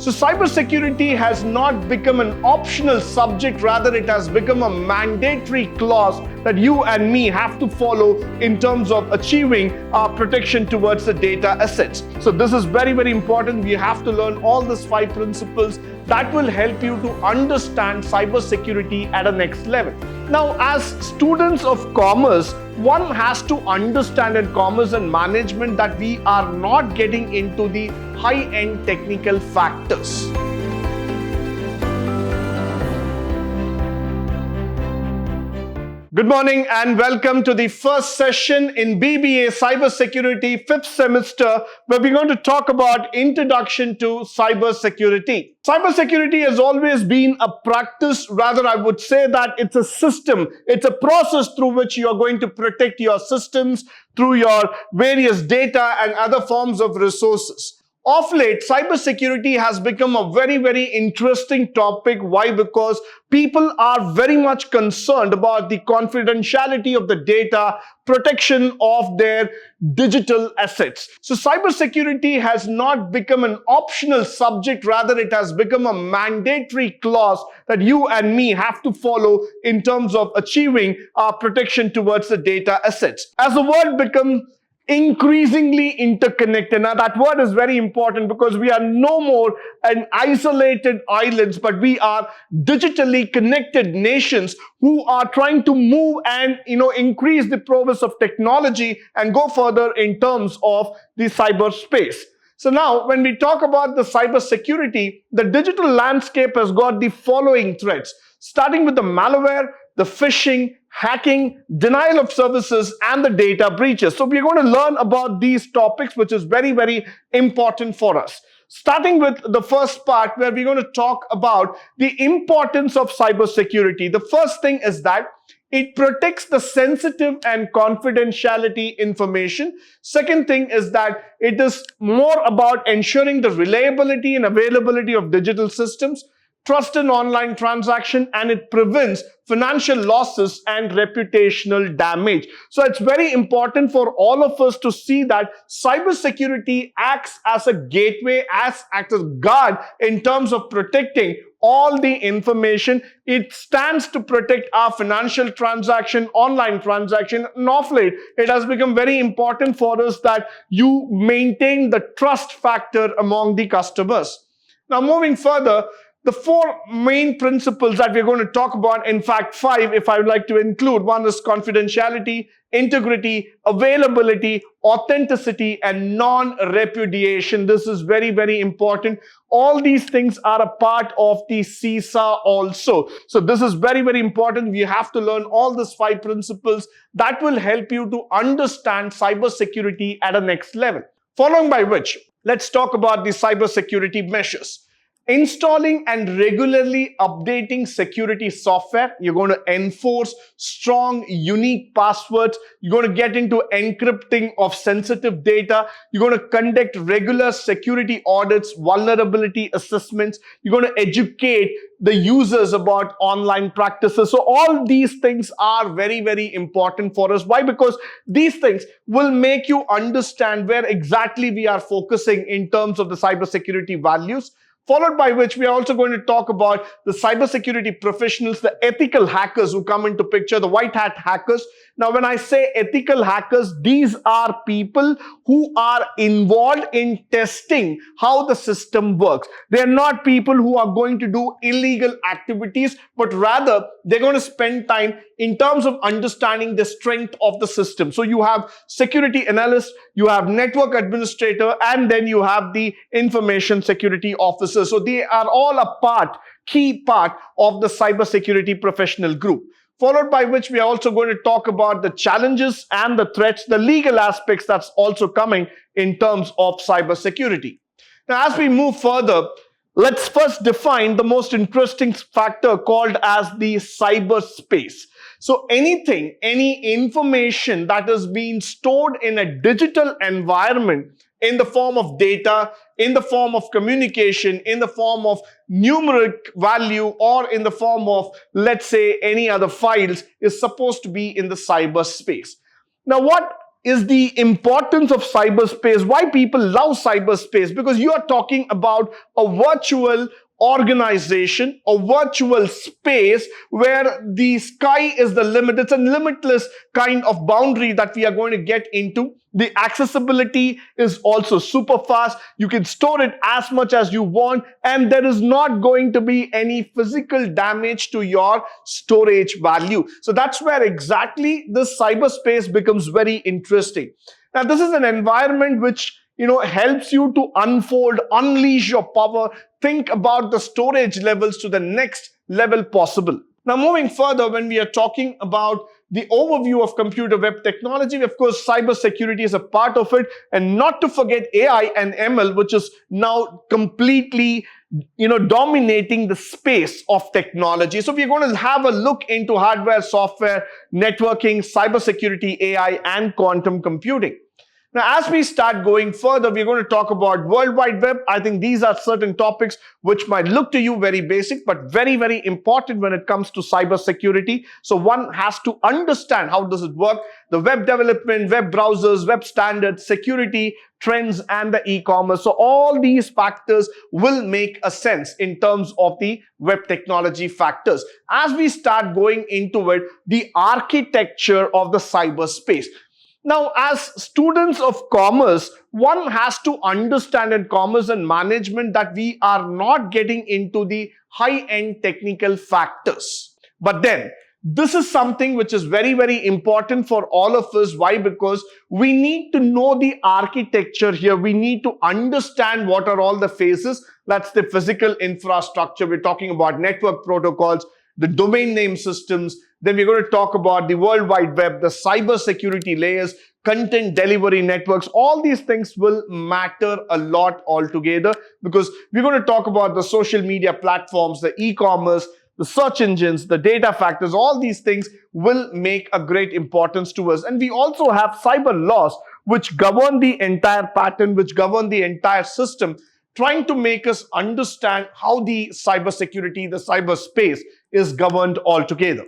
So cybersecurity has not become an optional subject, rather it has become a mandatory clause that you and me have to follow in terms of achieving our protection towards the data assets. So this is very, very important. We have to learn all these 5 principles that will help you to understand cybersecurity at a next level. Now, as students of commerce, one has to understand in commerce and management that we are not getting into the high-end technical factors. Good morning and welcome to the first session in BBA Cybersecurity 5th semester, where we're going to talk about Introduction to Cybersecurity. Cybersecurity has always been a practice, rather I would say that it's a system, it's a process through which you are going to protect your systems through your various data and other forms of resources. Of late, cybersecurity has become a very, very interesting topic. Why? Because people are very much concerned about the confidentiality of the data, protection of their digital assets. So cybersecurity has not become an optional subject, rather it has become a mandatory clause that you and me have to follow in terms of achieving our protection towards the data assets. As the world becomes increasingly interconnected. Now that word is very important because we are no more an isolated islands, but we are digitally connected nations who are trying to move and increase the progress of technology and go further in terms of the cyberspace. So now when we talk about the cybersecurity, the digital landscape has got the following threats, starting with the malware, the phishing, hacking, denial of services, and the data breaches. So we're going to learn about these topics, which is very, very important for us. Starting with the first part, where we're going to talk about the importance of cybersecurity. The first thing is that it protects the sensitive and confidentiality information. Second thing is that it is more about ensuring the reliability and availability of digital systems, trust in online transaction, and it prevents financial losses and reputational damage. So it's very important for all of us to see that cybersecurity acts as a gateway, acts as a guard in terms of protecting all the information. It stands to protect our financial transaction, online transaction, and of late, it has become very important for us that you maintain the trust factor among the customers. Now, moving further, the 4 main principles that we're going to talk about, in fact 5 if I would like to include. One is confidentiality, integrity, availability, authenticity, and non-repudiation. This is very, very important. All these things are a part of the CISA also. So this is very, very important. We have to learn all these 5 principles that will help you to understand cybersecurity at a next level. Following by which, let's talk about the cybersecurity measures. Installing and regularly updating security software. You're going to enforce strong, unique passwords. You're going to get into encrypting of sensitive data. You're going to conduct regular security audits, vulnerability assessments. You're going to educate the users about online practices. So all these things are very, very important for us. Why? Because these things will make you understand where exactly we are focusing in terms of the cybersecurity values. Followed by which we are also going to talk about the cybersecurity professionals, the ethical hackers who come into picture, the white hat hackers. Now, when I say ethical hackers, these are people who are involved in testing how the system works. They are not people who are going to do illegal activities, but rather they're going to spend time in terms of understanding the strength of the system. So you have security analyst, you have network administrator, and then you have the information security officer. So they are all a key part of the cybersecurity professional group. Followed by which we are also going to talk about the challenges and the threats, the legal aspects that's also coming in terms of cybersecurity. Now, as we move further, let's first define the most interesting factor called as the cyberspace. So anything, any information that is being stored in a digital environment in the form of data, in the form of communication, in the form of numeric value, or in the form of, let's say, any other files, is supposed to be in the cyberspace. Now, what is the importance of cyberspace, why people love cyberspace, because you are talking about a virtual organization, a virtual space where the sky is the limit. It's a limitless kind of boundary that we are going to get into. The accessibility is also super fast. You can store it as much as you want, and there is not going to be any physical damage to your storage value. So that's where exactly this cyberspace becomes very interesting. Now, this is an environment which helps you to unfold, unleash your power, think about the storage levels to the next level possible. Now, moving further, when we are talking about the overview of computer web technology, of course, cybersecurity is a part of it, and not to forget AI and ML, which is now completely dominating the space of technology. So we're going to have a look into hardware, software, networking, cybersecurity, AI, and quantum computing. Now, as we start going further, we're going to talk about World Wide Web. I think these are certain topics which might look to you very basic, but very, very important when it comes to cybersecurity. So one has to understand how does it work, the web development, web browsers, web standards, security, trends, and the e-commerce. So all these factors will make a sense in terms of the web technology factors. As we start going into it, the architecture of the cyberspace. Now, as students of commerce, one has to understand in commerce and management that we are not getting into the high-end technical factors. But then, this is something which is very, very important for all of us. Why? Because we need to know the architecture here. We need to understand what are all the phases. That's the physical infrastructure. We're talking about network protocols, the domain name systems. Then we're going to talk about the World Wide Web, the cyber security layers, content delivery networks. All these things will matter a lot altogether, because we're going to talk about the social media platforms, the e-commerce, the search engines, the data factors. All these things will make a great importance to us. And we also have cyber laws which govern the entire pattern, which govern the entire system, trying to make us understand how the cybersecurity, the cyberspace is governed altogether.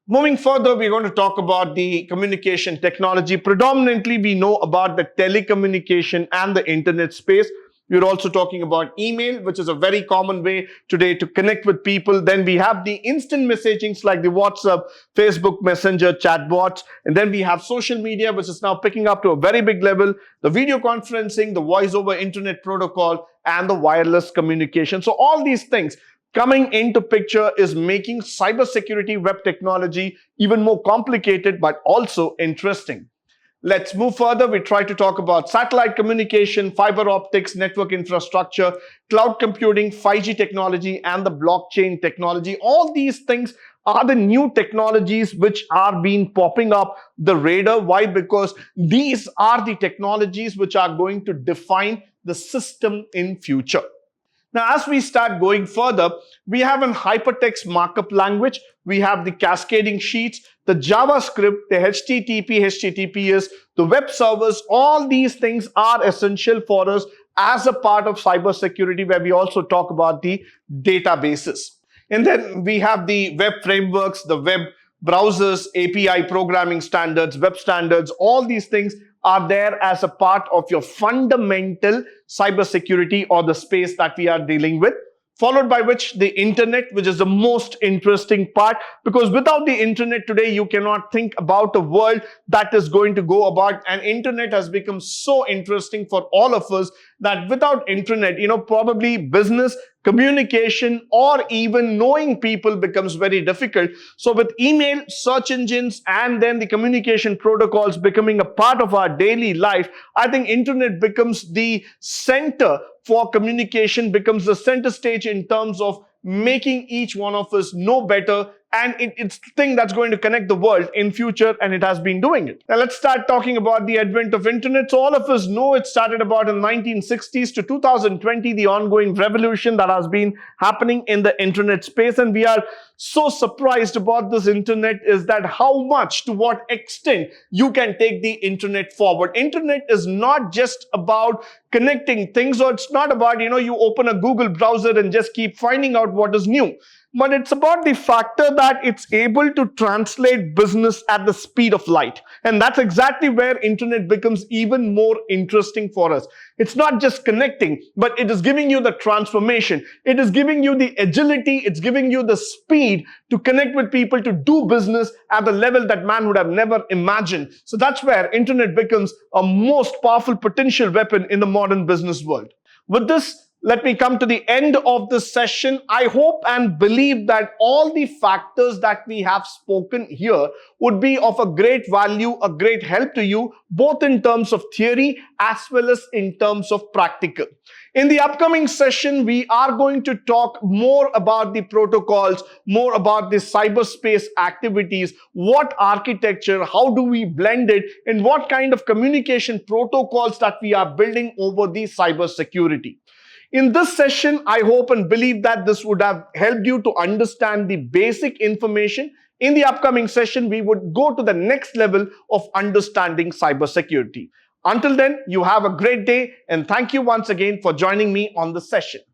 Moving further, we're going to talk about the communication technology. Predominantly, we know about the telecommunication and the internet space. We're also talking about email, which is a very common way today to connect with people. Then we have the instant messagings like the WhatsApp, Facebook Messenger, chatbots. And then we have social media, which is now picking up to a very big level. The video conferencing, the voice over internet protocol, and the wireless communication. So all these things coming into picture is making cybersecurity web technology even more complicated, but also interesting. Let's move further. We try to talk about satellite communication, fiber optics, network infrastructure, cloud computing, 5G technology, and the blockchain technology. All these things are the new technologies which are being popping up the radar. Why? Because these are the technologies which are going to define the system in future. Now, as we start going further, we have an hypertext markup language. We have the cascading sheets, the JavaScript, the HTTP, HTTPS, the web servers. All these things are essential for us as a part of cybersecurity, where we also talk about the databases. And then we have the web frameworks, the web browsers, API programming standards, web standards. All these things are there as a part of your fundamental cybersecurity or the space that we are dealing with. Followed by which the internet, which is the most interesting part, because without the internet today, you cannot think about a world that is going to go about. And internet has become so interesting for all of us that without internet, probably business, communication, or even knowing people becomes very difficult. So with email, search engines, and then the communication protocols becoming a part of our daily life, I think internet becomes the center for communication, becomes the center stage in terms of making each one of us know better. And it's the thing that's going to connect the world in future, and it has been doing it. Now let's start talking about the advent of internet. So all of us know it started about in 1960s to 2020, the ongoing revolution that has been happening in the internet space. And we are so surprised about this internet is that how much, to what extent you can take the internet forward. Internet is not just about connecting things, or it's not about, you open a Google browser and just keep finding out what is new. but it's about the factor that it's able to translate business at the speed of light. And that's exactly where internet becomes even more interesting for us. It's not just connecting, but it is giving you the transformation. It is giving you the agility. It's giving you the speed to connect with people, to do business at the level that man would have never imagined. So that's where internet becomes a most powerful potential weapon in the modern business world. With this, let me come to the end of this session. I hope and believe that all the factors that we have spoken here would be of a great value, a great help to you, both in terms of theory as well as in terms of practical. In the upcoming session, we are going to talk more about the protocols, more about the cyberspace activities, what architecture, how do we blend it, and what kind of communication protocols that we are building over the cybersecurity. In this session, I hope and believe that this would have helped you to understand the basic information. In the upcoming session, we would go to the next level of understanding cybersecurity. Until then, you have a great day, and thank you once again for joining me on the session.